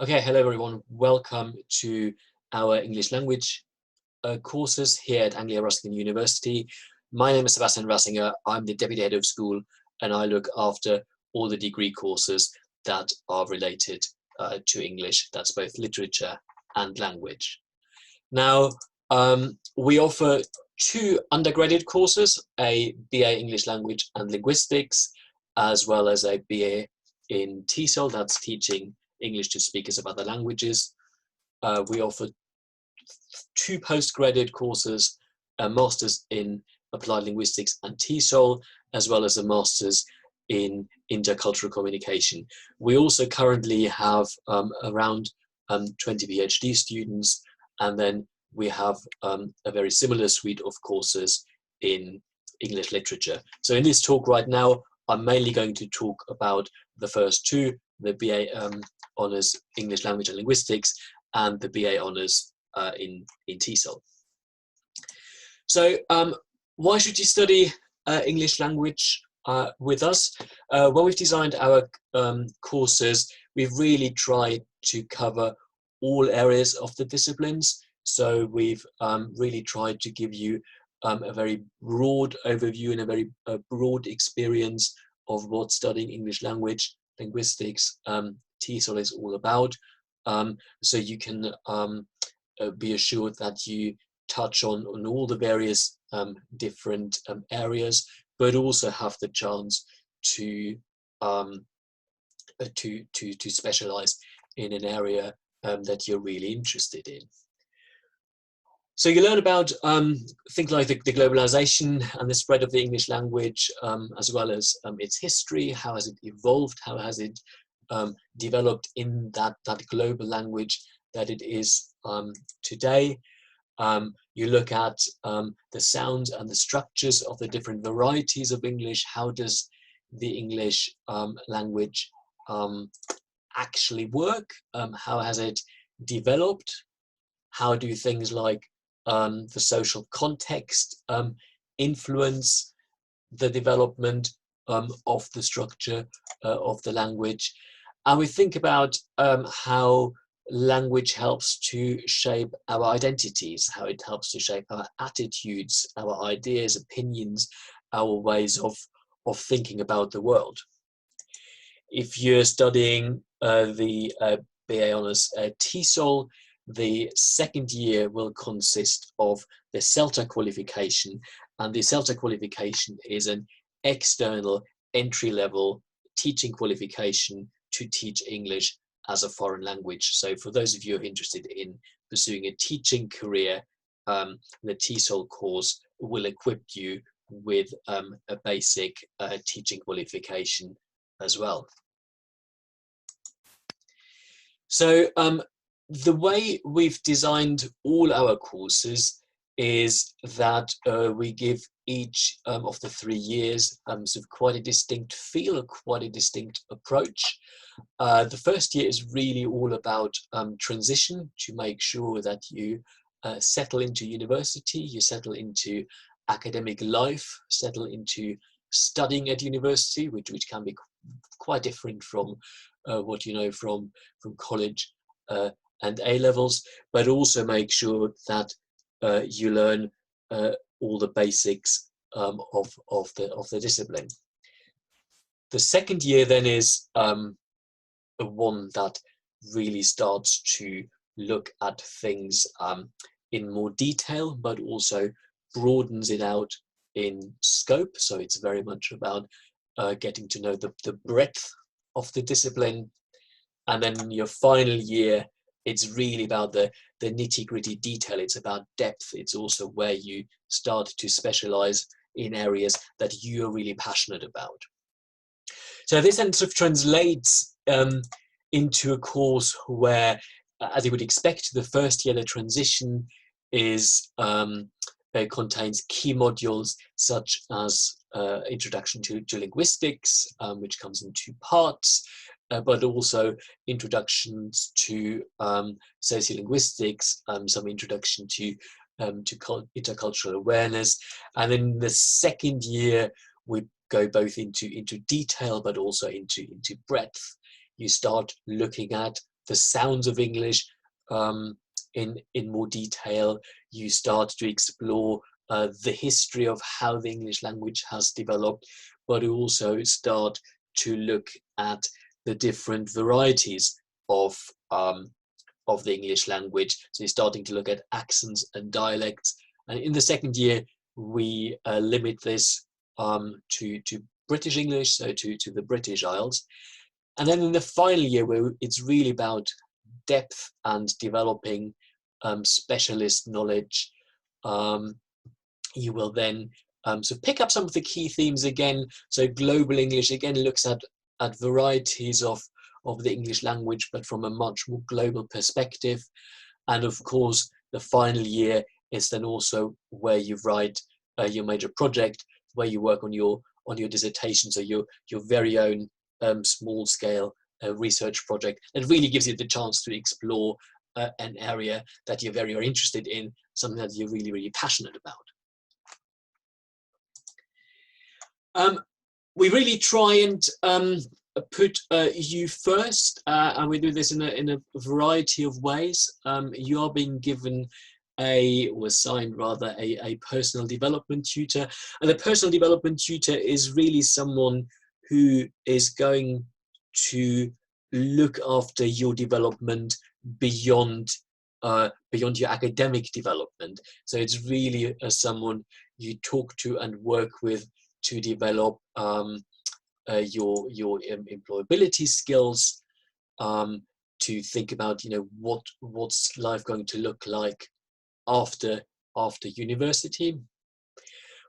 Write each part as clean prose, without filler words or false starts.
Okay, hello everyone. Welcome to our English language courses here at Anglia-Ruskin University. My name is Sebastian Rasinger. I'm the Deputy Head of School and I look after all the degree courses that are related to English. That's both literature and language. Now, we offer two undergraduate courses, a BA English Language and Linguistics, as well as a BA in TESOL, that's Teaching English to Speakers of Other Languages. We offer two postgraduate courses, a Master's in Applied Linguistics and TESOL, as well as a Master's in Intercultural Communication. We also currently have around 20 PhD students, and then we have a very similar suite of courses in English literature. So in this talk right now, I'm mainly going to talk about the first two, the BA Honours English Language and Linguistics and the BA Honours in TESOL. So why should you study English language with us? When we've designed our courses, we've really tried to cover all areas of the disciplines. So we've really tried to give you a very broad overview and a very broad experience of what studying English language, linguistics, TESOL is all about. So you can be assured that you touch on all the various different areas, but also have the chance to specialize in an area that you're really interested in. So you learn about things like the globalization and the spread of the English language, as well as its history. How has it evolved? How has it developed in that global language that it is today? You look at the sounds and the structures of the different varieties of English. How does the English language actually work? How has it developed? How do things like the social context influence the development of the structure of the language? And we think about how language helps to shape our identities, how it helps to shape our attitudes, our ideas, opinions, our ways of thinking about the world. If you're studying the BA Honours TESOL, the second year will consist of the CELTA qualification, and the CELTA qualification is an external entry-level teaching qualification to teach English as a foreign language. So for those of you who are interested in pursuing a teaching career, the TESOL course will equip you with a basic teaching qualification as well. So the way we've designed all our courses is that we give each of the 3 years sort of quite a distinct feel, quite a distinct approach. The first year is really all about transition, to make sure that you settle into university, you settle into academic life, settle into studying at university, which can be quite different from what you know from college and A-levels, but also make sure that you learn all the basics of the discipline. The second year then is one that really starts to look at things in more detail, but also broadens it out in scope. So it's very much about getting to know the breadth of the discipline. And then your final year, it's really about the nitty-gritty detail. It's about depth. It's also where you start to specialize in areas that you're really passionate about. So this then sort of translates into a course where, as you would expect, the first year, the transition is contains key modules such as introduction to linguistics, which comes in 2 parts, but also introductions to sociolinguistics, some introduction to intercultural awareness. And in the second year, we go both into detail, but also into breadth. You start looking at the sounds of English in more detail. You start to explore the history of how the English language has developed, but you also start to look at the different varieties of the English language. So you're starting to look at accents and dialects. And in the second year, we limit this to British English, so to the British Isles. And then in the final year, where it's really about depth and developing specialist knowledge, you will then pick up some of the key themes again. So global English again looks at varieties of the English language, but from a much more global perspective. And of course, the final year is then also where you write your major project, where you work on your dissertation, so your very own small scale research project. It really gives you the chance to explore an area that you're very, very interested in, something that you're really, really passionate about. We really try and put you first, and we do this in a variety of ways. You are being given assigned a personal development tutor, and the personal development tutor is really someone who is going to look after your development beyond your academic development. So it's really someone you talk to and work with to develop your employability skills, to think about what's life going to look like after university.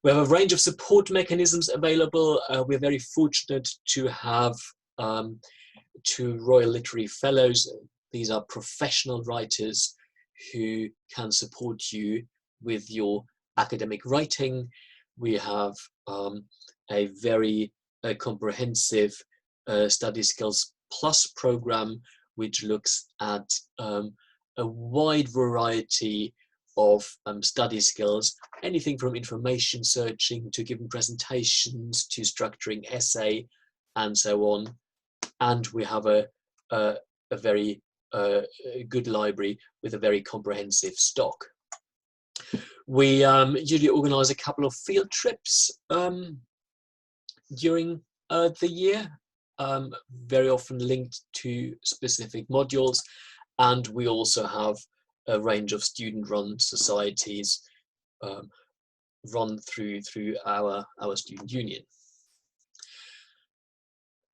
We have a range of support mechanisms available. We're very fortunate to have 2 Royal Literary Fellows. These are professional writers who can support you with your academic writing. We have a very comprehensive Study Skills Plus program, which looks at a wide variety of study skills, anything from information searching to giving presentations to structuring essay and so on. And we have a very good library with a very comprehensive stock. We usually organize a couple of field trips during the year, very often linked to specific modules, and we also have a range of student-run societies run through our student union.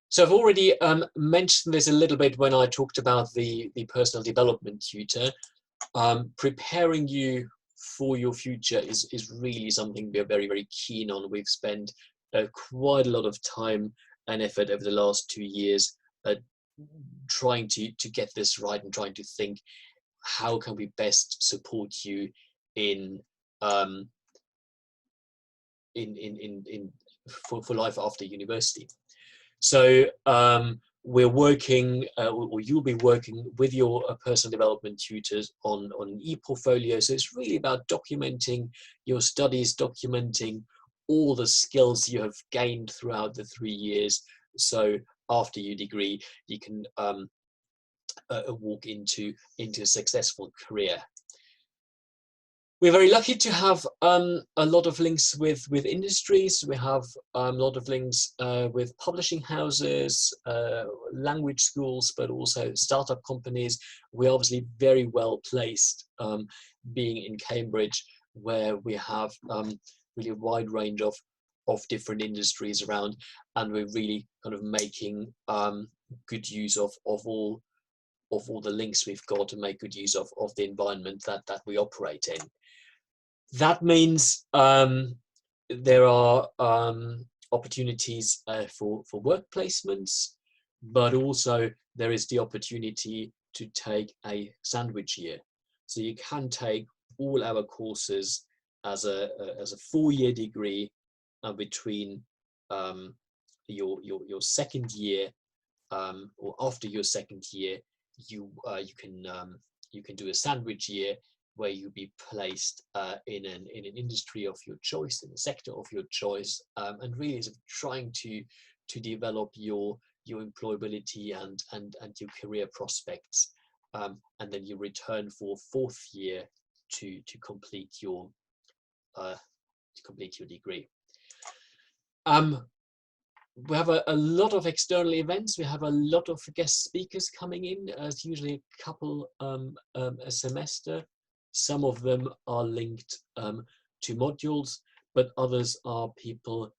So I've already mentioned this a little bit when I talked about the personal development tutor. Preparing you for your future is really something we're very, very keen on. We've spent quite a lot of time and effort over the last 2 years trying to get this right and trying to think, how can we best support you in for life after university. So we're working, or you'll be working with your personal development tutors on an e-portfolio. So it's really about documenting your studies, documenting all the skills you have gained throughout the 3 years. So after your degree, you can walk into a successful career. We're very lucky to have a lot of links with industries. We have a lot of links with publishing houses, language schools, but also startup companies. We're obviously very well placed, being in Cambridge, where we have really a wide range of different industries around, and we're really kind of making good use of all the links we've got to make good use of the environment that we operate in. That means there are opportunities for work placements, but also there is the opportunity to take a sandwich year. So you can take all our courses as a 4-year degree between your second year, or after your second year, you can do a sandwich year where you'll be placed in an industry of your choice, in a sector of your choice, and really sort of trying to develop your employability and your career prospects and then you return for fourth year to complete your degree. We have a lot of external events. We have a lot of guest speakers coming in. It's usually a couple a semester. Some of them are linked to modules, but others are people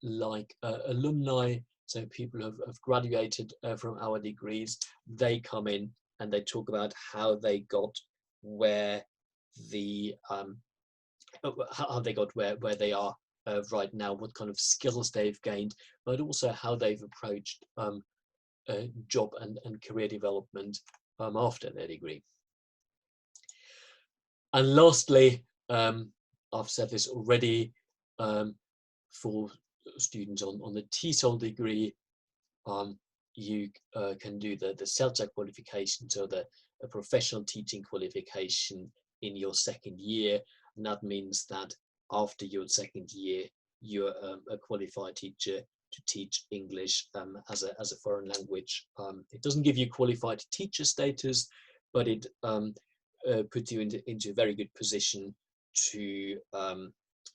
like alumni. So people who have graduated from our degrees. They come in and they talk about how they got where where they are right now, what kind of skills they've gained, but also how they've approached job and career development after their degree. And lastly, I've said this already, for students on the TESOL degree, you can do the CELTA qualification, so a professional teaching qualification in your second year. And that means that after your second year, you're a qualified teacher to teach English as a foreign language. It doesn't give you qualified teacher status, but it puts you into a very good position to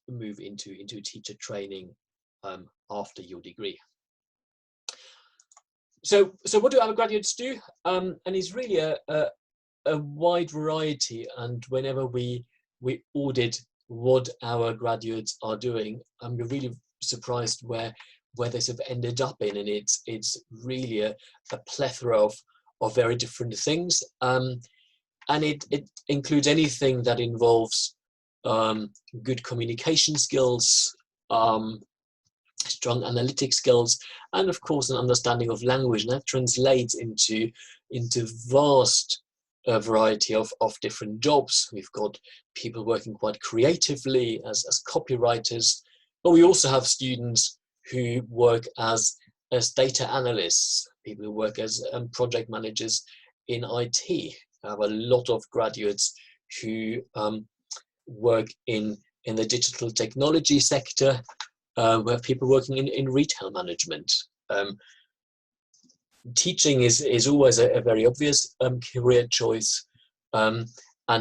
move into teacher training after your degree. So what do our graduates do? And it's really a wide variety. And whenever we audit what our graduates are doing, we're really surprised where they sort of ended up in, and it's really a plethora of very different things. And it includes anything that involves good communication skills, strong analytic skills, and of course an understanding of language. And that translates into vast variety of different jobs. We've got people working quite creatively as copywriters, but we also have students who work as data analysts, people who work as project managers in IT. We have a lot of graduates who work in the digital technology sector. We have people working in retail management. Teaching is always a very obvious career choice, and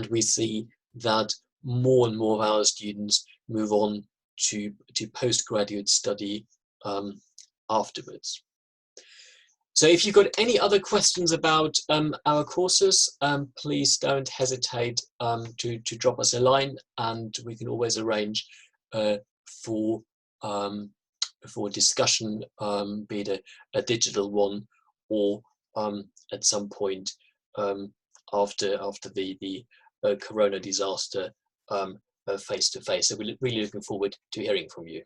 we see that more and more of our students move on to postgraduate study afterwards. So if you've got any other questions about our courses, please don't hesitate to drop us a line, and we can always arrange for discussion, be it a digital one or at some point after the corona disaster, face to face. So we're really looking forward to hearing from you.